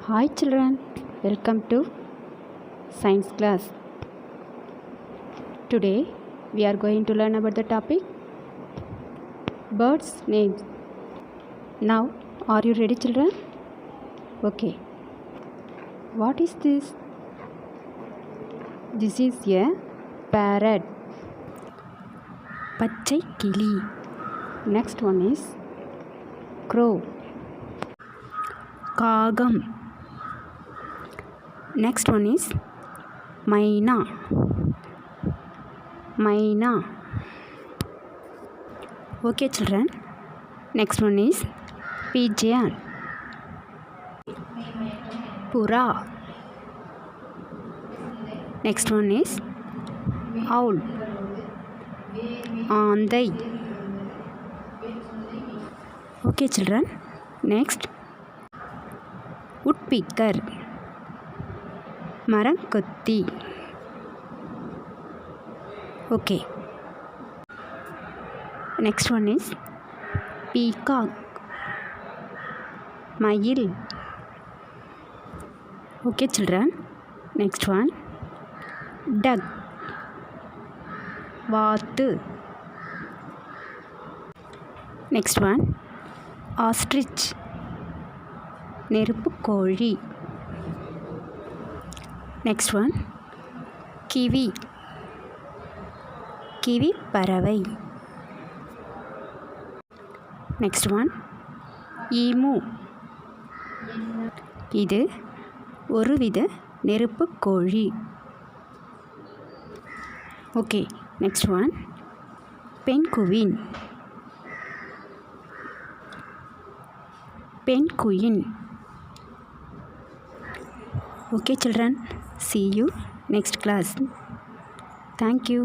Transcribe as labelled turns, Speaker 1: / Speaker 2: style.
Speaker 1: Hi children, welcome to science class. Today we are going to learn about the topic birds names. Now are you ready children? Okay. What is this? This is a parrot. பச்சை கிளி. Next one is crow. காகம். Next one is மைனா. மைனா. Okay children. Next one is pigeon. புறா. Next one is owl. ஆந்தை. Okay children. Next woodpecker. மரங்கொத்தி. Okay. Next one is peacock. மயில். Okay children. Next one duck. வாத்து. Next one ostrich. நெருப்புக்கோழி. Next one kiwi. Kiwi பறவை. Next one emu. இது ஒருவித நெருப்புக்கோழி. Okay, next one penguin. penguin. Okay children, see you next class. Thank you.